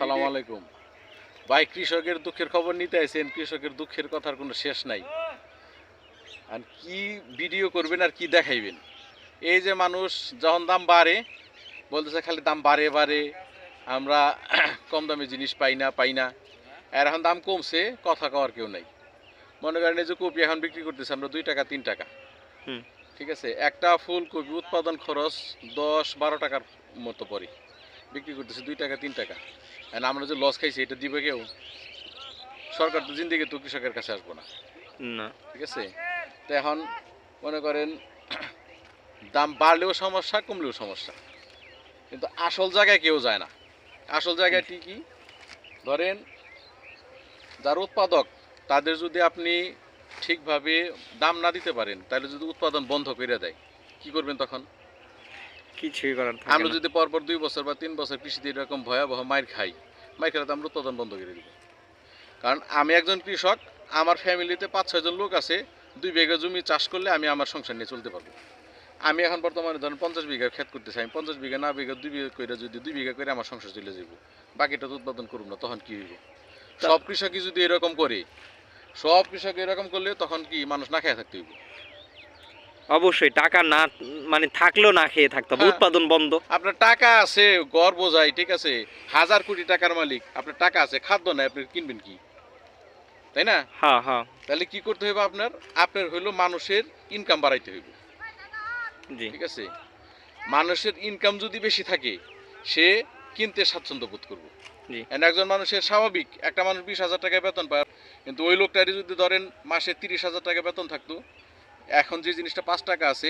আসসালামু আলাইকুম ভাই। কৃষকের দুঃখের খবর নিতে আইছেন, কৃষকের দুঃখের কথার কোনো শেষ নাই। আর কি ভিডিও করবেন আর কি দেখাইবেন? এই যে মানুষ যখন দাম বাড়ে বলতেছে খালি দাম বাড়ে বাড়ে, আমরা কম দামে জিনিস পাই না। আর এখন দাম কমছে, কথা কওয়ার কেউ নাই। মনে করেন এই যে কপি এখন বিক্রি করতেছে আমরা 2 টাকা 3 টাকা, ঠিক আছে। একটা ফুলকপি উৎপাদন খরচ 10-12 টাকার মতো পড়ে, বিক্রি করতেছে 2 টাকা 3 টাকা। আর আমরা যে লস খাইছি এটা দিবে কেউ? সরকার তো জিন্দিগি তো কৃষকের কাছে আসবো না, ঠিক আছে। তো এখন মনে করেন দাম বাড়লেও সমস্যা, কমলেও সমস্যা, কিন্তু আসল জায়গায় কেউ যায় না। আসল জায়গায় ঠিকই ধরেন যারা উৎপাদক তাদের যদি আপনি ঠিকভাবে দাম না দিতে পারেন, তাহলে যদি উৎপাদন বন্ধ করে দেয় কি করবেন তখন? কিছুই করার থাকে আমরা না। যদি পরপর 2 বছর বা 3 বছর কৃষিতে এরকম ভয়াবহ মাইর খাই, মাইর খেলে তো আমরা উৎপাদন বন্ধ করে দিব। কারণ আমি একজন কৃষক, আমার ফ্যামিলিতে 5-6 জন লোক আছে। 2 বিঘা জমি চাষ করলে আমি আমার সংসার নিয়ে চলতে পারবো। আমি এখন বর্তমানে ধরেন 50 বিঘা ক্ষেত করতেছি, আমি 50 বিঘা না বিঘা 2 বিঘা করে যদি 2 বিঘা করে আমার সংসার চলে যাব, বাকিটা তো উৎপাদন করব না, তখন কি হইব? সব কৃষকই যদি এরকম করে, সব কৃষক এরকম করলে তখন কি মানুষ না খেয়ে থাকতে হইব? অবশ্যই টাকা না মানে থাকলেও না খেয়ে থাকতে হবে, হ্যাঁ। উৎপাদন বন্ধ। আপনার টাকা আছে, গড় বোঝাই, ঠিক আছে, 1000 কোটি টাকার মালিক, আপনার টাকা আছে, খাদ্য নাই, আপনি কিনবেন কি? তাই না? হ্যাঁ হ্যাঁ তাহলে কি করতে হবে আপনার? আপনার হইলো মানুষের ইনকাম বাড়াইতে হইব, জি ঠিক আছে। মানুষের ইনকাম যদি বেশি থাকে সে কিনতে স্বাচ্ছন্দ্য বোধ করবো। জি একজন মানুষের স্বাভাবিক, একটা মানুষ 20,000 টাকা বেতন পায়, কিন্তু ওই লোকটারই যদি ধরেন মাসে 30,000 টাকা বেতন থাকতো, এখন যে জিনিসটা 5 টাকা আছে,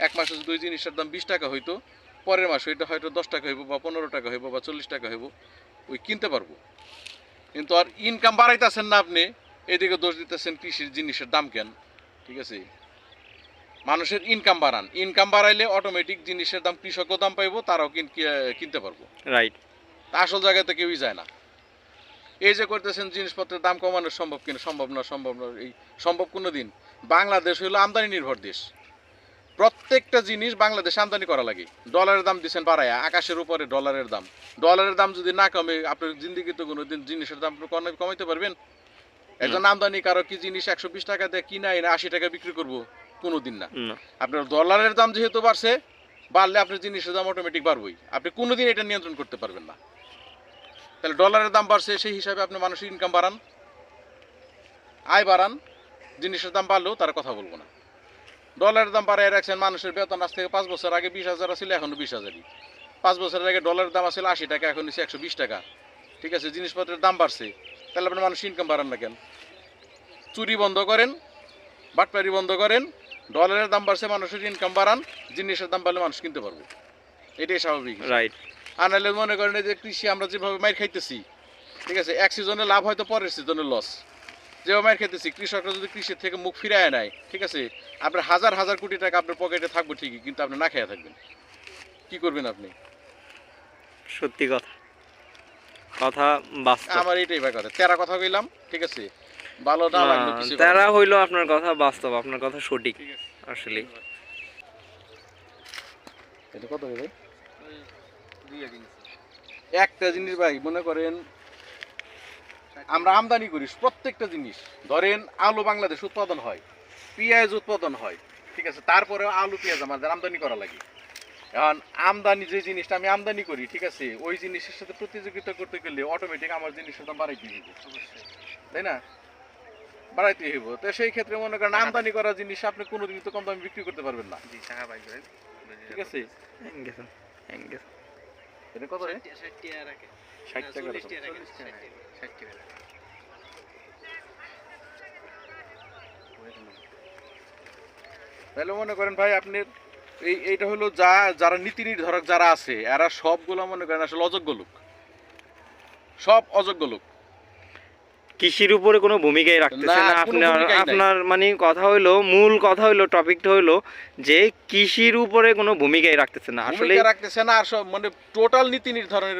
এক মাসে যদি ওই জিনিসটার দাম 20 টাকা হইতো, পরের মাসে ওইটা হয়তো 10 টাকা হইব বা 15 টাকা হইব বা 40 টাকা হইব, ওই কিনতে পারবো। কিন্তু আর ইনকাম বাড়াইতেছেন না আপনি, এদিকে দোষ দিতেছেন কৃষির জিনিসের দাম কেন, ঠিক আছে। মানুষের ইনকাম বাড়ান, ইনকাম বাড়াইলে অটোমেটিক জিনিসের দাম, কৃষকও দাম পাইবো, তারাও কিনতে পারবো। রাইট। আসল জায়গাতে কেউই যায় না। এই যে করতেছেন জিনিসপত্রের দাম কমানো সম্ভব কিনা? সম্ভব না। এই সম্ভব কোনো দিন? বাংলাদেশ হলো আমদানি নির্ভর দেশ, প্রত্যেকটা জিনিস বাংলাদেশে আমদানি করা লাগে। ডলারের দাম দিচ্ছেন বাড়ায়া, আকাশের উপরে ডলারের দাম যদি না কমে, আপনার জিন্দিগিতে কোনো দিন জিনিসের দাম কমাইতে পারবেন? একজন আমদানি কারো কি জিনিস 120 টাকা দিয়ে কিনা এনে 80 টাকা বিক্রি করবো? কোনো দিন না। আপনার ডলারের দাম যেহেতু বাড়ছে, বাড়লে আপনার জিনিসের দাম অটোমেটিক বাড়বেই, আপনি কোনোদিন এটা নিয়ন্ত্রণ করতে পারবেন না। তাহলে ডলারের দাম বাড়ছে, সেই হিসাবে আপনি মানুষের ইনকাম বাড়ান, আয় বাড়ান, জিনিসের দাম বাড়লেও তারা কথা বলবো না। ডলারের দাম বাড়াই রাখছেন, মানুষের বেতন আজ থেকে 5 বছর আগে 20,000 ছিল, এখনো 20,000ই। 5 বছরের আগে ডলারের দাম আসলে 80 টাকা, এখন হচ্ছে 120 টাকা, ঠিক আছে। জিনিসপত্রের দাম বাড়ছে, তাহলে আপনার মানুষ ইনকাম বাড়ান না কেন? চুরি বন্ধ করেন, বাটপারি বন্ধ করেন, ডলারের দাম বাড়ছে, মানুষের ইনকাম বাড়ান, জিনিসের দাম বাড়লে মানুষ কিনতে পারবো, এটাই স্বাভাবিক। রাইট। আনালে মনে করেন যে কৃষি আমরা যেভাবে মাইর খাইতেছি, ঠিক আছে, এক সিজনে লাভ হয়তো পরের সিজনে লস, যেভাবে মাইর খাইতেছি, কৃষকরা যদি কৃষির থেকে মুখ ফিরায় নেয়, ঠিক আছে, আপনার হাজার হাজার কোটি টাকা আপনার পকেটে থাকবো ঠিকই, কিন্তু আপনি না খেয়ে থাকবেন, কি করবেন আপনি? সত্যি কথা, কথা বাস্তব। আমার এটাই ভাই কথা, তেরা কথা কইলাম, ঠিক আছে, ভালো না লাগলো কিছু তারা হইলো আপনার কথা বাস্তব, আপনার কথা সঠিক আসলে। এটা কত ভাই? একটা জিনিস ভাই, মনে করেন আমরা আমদানি করি প্রত্যেকটা জিনিস, ধরেন আলু বাংলাদেশ উৎপাদন হয়, পেঁয়াজ উৎপাদন হয়, ঠিক আছে, তারপরে আলু পেঁয়াজ আমাদের আমদানি করা লাগে। এখন আমদানি যে জিনিসটা আমি আমদানি করি, ঠিক আছে, ওই জিনিসের সাথে প্রতিযোগিতা করতে গেলে অটোমেটিক আমার জিনিসের দাম বাড়াইতে হইব, তাই না? বাড়াইতে হইব। তো সেই ক্ষেত্রে মনে করেন আমদানি করা জিনিস আপনি কোনোদিন তো কম দামে বিক্রি করতে পারবেন না, ঠিক আছে। এটা কত রে? 60 টাকা এরকম। তাহলে মনে করেন ভাই আপনি এইটা হলো যারা নীতি নির্ধারক যারা আছে, এরা সবগুলো মনে করেন আসলে অযোগ্য লোক, সব অযোগ্য লোক। কৃষির উপরে কোনো ভূমিকাই রাখতেছে না, না কোনো আপনার। ভূমিকাই নাই। আপনার মানে কথা হইলো, মূল কথা হইলো, টপিকটা হইলো যে কৃষির উপরে কোনো ভূমিকাই রাখতেছে না আসলে, ভূমিকা রাখতেছে না, আর সব মানে টোটাল নীতি নির্ধারণের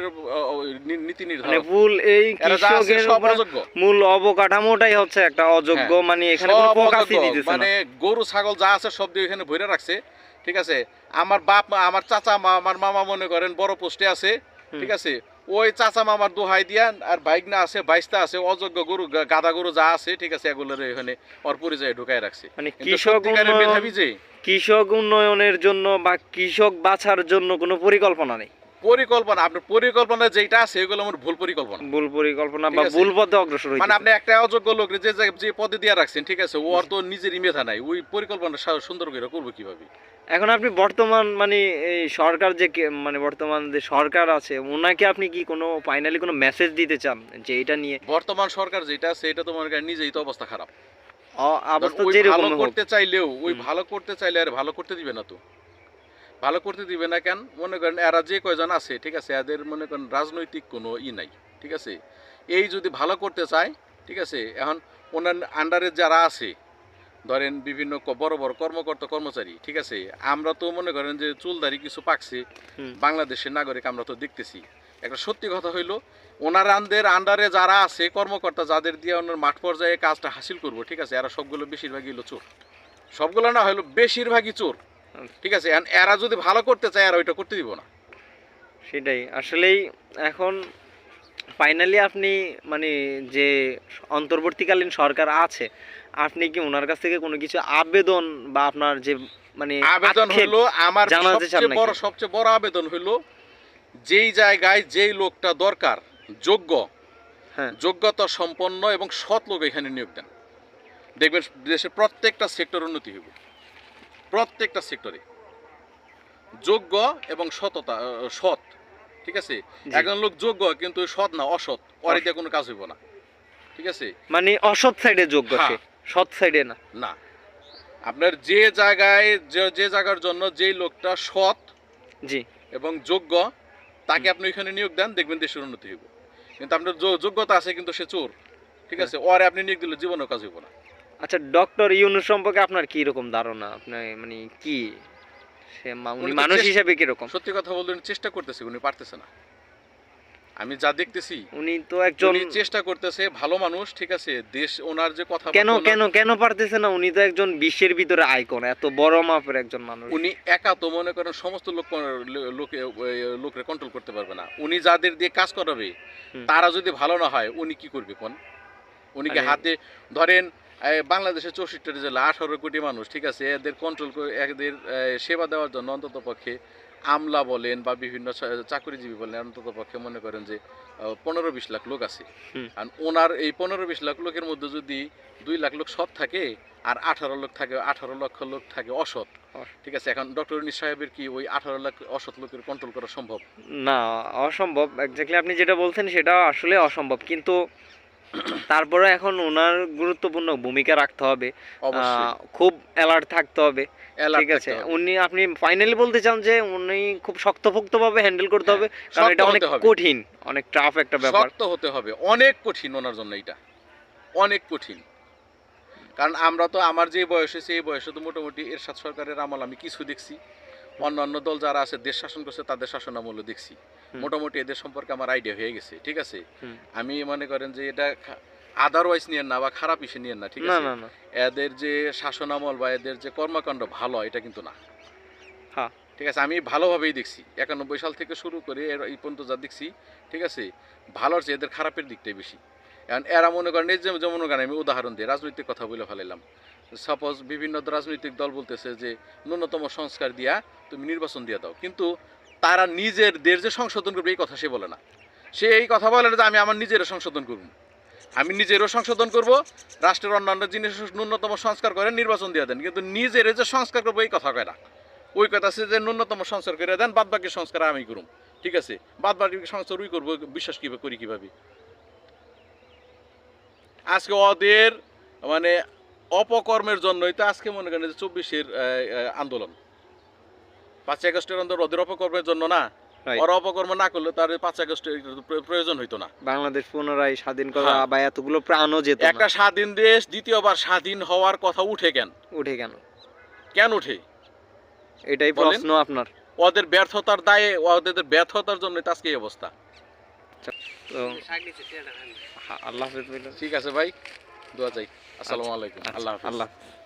নীতি মানে নির্ধারণ ভুল। এই এরা যা আছে কৃষকের সব উপরে অযোগ্য। মূল অবকাঠামোটাই হচ্ছে একটা অযোগ্য, হ্যাঁ, মানে এখানে কোনো সব ফোকাসই অযোগ্য। দিতেছে না। মানে গরু ছাগল যা আছে সব দিয়ে এখানে ভরে রাখছে, ঠিক আছে। আমার বাপ মা, আমার চাচা মা, আমার মামা মনে করেন বড় পোস্টে আছে, ঠিক আছে, ওই চাচা মামার দোহাই দিয়া আর বাইক না আছে বাইশটা আছে অযোগ্য গরু গাদা গরু যা আছে ঠিক আছে এগুলোর এখানে ওর পরিচয়ে ঢুকাই রাখছে মানে কিন্তু কৃষক সত্যিকারের উন্নয়ন মেধাবী যে কৃষক উন্নয়নের জন্য বা কৃষক বাছার জন্য কোনো পরিকল্পনা নেই। পরিকল্পনা আপনার পরিকল্পনা যেটা আছে এগুলো আমার ভুল পরিকল্পনা ভুল পরিকল্পনা ঠিক বা আছে। ভুল পথে অগ্রসর মানে হইতেছে। আপনি একটা অযোগ্য লোক যে পদে দিয়ে রাখছেন ঠিক আছে ওর তো নিজেরই মেধা নাই ওই পরিকল্পনা সুন্দর করে করবো কিভাবে? এখন আপনি বর্তমান মানে এই সরকার যে মানে বর্তমান যে সরকার আছে ওনাকে আপনি কি কোনো ফাইনালি কোনো মেসেজ দিতে চান যে এটা নিয়ে? বর্তমান সরকার যেটা আছে এটা তো মনে করেন নিজেই তো অবস্থা খারাপ। অবস্থা ওই যেরকম ভালো হোক। করতে চাইলেও ওই হুম। ভালো করতে চাইলে আর ভালো করতে দিবে না তো। ভালো করতে দিবে না কেন? মনে করেন এরা যে কয়জন আছে ঠিক আছে এদের মনে করেন রাজনৈতিক কোনো নাই ঠিক আছে। এই যদি ভালো করতে চায় ঠিক আছে এখন ওনার আন্ডারে যারা আছে ধরেন বিভিন্ন বড় বড় কর্মকর্তা কর্মচারী ঠিক আছে আমরা তো মনে করেন যে চুলদারি কিছু পাকছে হুম। বাংলাদেশের নাগরিক আমরা তো দেখতেছি। একটা সত্যি কথা হইলো ওনার আন্ডারে যারা আছে কর্মকর্তা যাদের দিয়ে ওনার মাঠ পর্যায়ে কাজটা হাসিল করবো ঠিক আছে এরা সবগুলো বেশিরভাগই হলো চোর। সবগুলো না হইলো বেশিরভাগই চোর ঠিক আছে। এখন এরা যদি ভালো করতে চায় আর ওইটা করতে দিব না। সেটাই আসলেই এখন ফাইনালি আপনি মানে যে অন্তর্বর্তীকালীন সরকার আছে আপনি কি ওনার কাছ থেকে কোনো কিছু আবেদন বা আপনার যে মানে আবেদন আক্ষেপ হইলো আমার জানাতে চান নাকি? সবচেয়ে বড় আবেদন হইলো যেই জায়গায় যেই লোকটা দরকার যোগ্য হ্যাঁ যোগ্যতা সম্পন্ন এবং সৎ লোক এখানে নিয়োগ দেন দেখবেন দেশের প্রত্যেকটা সেক্টর উন্নতি হবে। প্রত্যেকটা সেক্টরে যোগ্য এবং সৎ ঠিক আছে। জি। একজন লোক যোগ্য কিন্তু সৎ না অসৎ ওর দিয়ে কোনো কাজ হইব না ঠিক আছে। মানে অসৎ সাইডে যোগ্য সে হ্যাঁ। সৎ সাইডে না। না আপনার যে জায়গায় যে জায়গার জন্য যেই লোকটা সৎ জি এবং যোগ্য তাকে আপনি ওইখানে নিয়োগ দেন দেখবেন দেশের উন্নতি হইব। কিন্তু আপনার যোগ্যতা আছে কিন্তু সে চোর ঠিক আছে ওরে আপনি নিয়োগ দিলে জীবনেও কাজ হইব না। আচ্ছা ডক্টর ইউনূস সম্পর্কে আপনার কি রকম ধারণা? আপনি মানে কি সে উনি উনি তো মানুষ হিসেবে কি রকম? সত্যি কথা বলতে উনি চেষ্টা করতেছে উনি পারতেছে না। আমি যা দেখতেছি উনি তো একজন উনি চেষ্টা করতেছে ভালো মানুষ ঠিক আছে দেশ ওনার যে কথা কেন কেন কেন পারতেছে না? উনি তো একজন বিশ্বের ভিতরে আইকন এত বড় মাপের একজন মানুষ। উনি একা তো মনে করেন সমস্ত লোকরে কন্ট্রোল করতে পারবে না। উনি যাদের দিয়ে কাজ করাবে হুম। তারা যদি ভালো না হয় উনি কি করবে কোন? উনিকে আরে- হাতে ধরেন বাংলাদেশের 64 জেলা 18 কোটি মানুষ ঠিক আছে এদের কন্ট্রোল করে এদের সেবা দেওয়ার জন্য অন্তত পক্ষে আমলা বলেন বা বিভিন্ন চাকরিজীবী বলেন অন্তত পক্ষে মনে করেন যে 15-20 লাখ লোক আছে। হুম। আর ওনার এই 15-20 লাখ লোকের মধ্যে যদি 2 লাখ লোক সৎ থাকে আর 18 লক্ষ লোক থাকে অসৎ ঠিক আছে। এখন ডক্টর ইউনূস সাহেবের কি ওই 18 লাখ অসৎ লোকের কন্ট্রোল করা সম্ভব? না অসম্ভব। এক্স্যাক্টলি আপনি যেটা বলছেন সেটা আসলে অসম্ভব, কিন্তু তারপরে এখন ওনার গুরুত্বপূর্ণ ভূমিকা রাখতে হবে, অবশ্যই খুব অ্যালার্ট থাকতে হবে। alert ঠিক আছে, থাকতে হবে। উনি আপনি ফাইনালি বলতে চান যে উনি খুব শক্তপোক্তভাবে হ্যান্ডেল করতে হ্যাঁ, হবে, কারণ এটা শক্ত অনেক হতে হবে। কঠিন, অনেক টাফ একটা ব্যাপার। শক্ত হতে হবে অনেক কঠিন ওনার জন্য এটা অনেক কঠিন। কারণ আমরা তো আমার যে বয়স হয়েছে এই বয়সে তো মোটামুটি এরশাদ সরকারের আমল আমি কিছু দেখছি, অন্যান্য দল যারা আছে দেশ শাসন করছে তাদের শাসন আমলও দেখছি। হুম। মোটামুটি এদের সম্পর্কে আমার আইডিয়া হয়ে গেছে ঠিক আছে। হুম। আমি মনে করেন যে এটা আদারওয়াইজ নিয়েন না বা খারাপ ইসে নিয়েন না ঠিক না আছে। না না এদের যে শাসন আমল বা এদের যে কর্মকাণ্ড ভালো এটা কিন্তু না হ্যাঁ ঠিক আছে। আমি ভালোভাবেই দেখছি 91 সাল থেকে শুরু করে এই পর্যন্ত যা দেখছি ঠিক আছে ভালোর চেয়ে এদের খারাপের দিকটাই বেশি। এখন এরা মনে করেন এই যেমন আমি উদাহরণ দিই রাজনৈতিক কথা বলে ফেলাইলাম। সাপোজ বিভিন্ন রাজনৈতিক দল বলতেছে যে ন্যূনতম সংস্কার দিয়া তুমি নির্বাচন দিয়ে দাও, কিন্তু তারা নিজেদের যে সংশোধন করবে এই কথা সে বলে না। সে এই কথা বলে না যে আমি আমার নিজেরও সংশোধন করব, আমি নিজেরও সংশোধন করব, রাষ্ট্রের অন্যান্য জিনিস ন্যূনতম সংস্কার করে নির্বাচন দিয়ে দেন, কিন্তু নিজের যে সংস্কার করবো এই কথা কয় না। ওই কথা আছে যে ন্যূনতম সংস্কার করে দেন বাদ বাকি সংস্কার আমি করুম ঠিক আছে। বাদ বাকি সংস্কার ওই করবো বিশ্বাস কীভাবে করি কীভাবে? আজকে ওদের মানে অপকর্মের জন্যই তো আজকে মনে করেন যে 24-এর আন্দোলন, 5ই আগস্টের আন্দোলন ওদের অপকর্মের জন্য না। Right. ওরা অপকর্ম না করলে তার 5 আগস্টের প্রয়োজন হইতো না। বাংলাদেশ পুনরায় স্বাধীন করা হ্যাঁ। বা এতগুলো প্রাণও যেত না। একটা স্বাধীন দেশ দ্বিতীয়বার স্বাধীন হওয়ার কথা উঠে উঠে কেন কেন উঠে? এটাই বলেন। প্রশ্ন আপনার। ওদের ব্যর্থতার দায়ে ওদের ব্যর্থতার জন্য আজকে এই অবস্থা। তো আল্লাহ হাফেজ ভাই। ঠিক আছে ভাই, দোয়া চাই। আসসালামু আলাইকুম। আচ্ছা, আল্লাহ হাফেজ। আল্লাহ হাফেজ।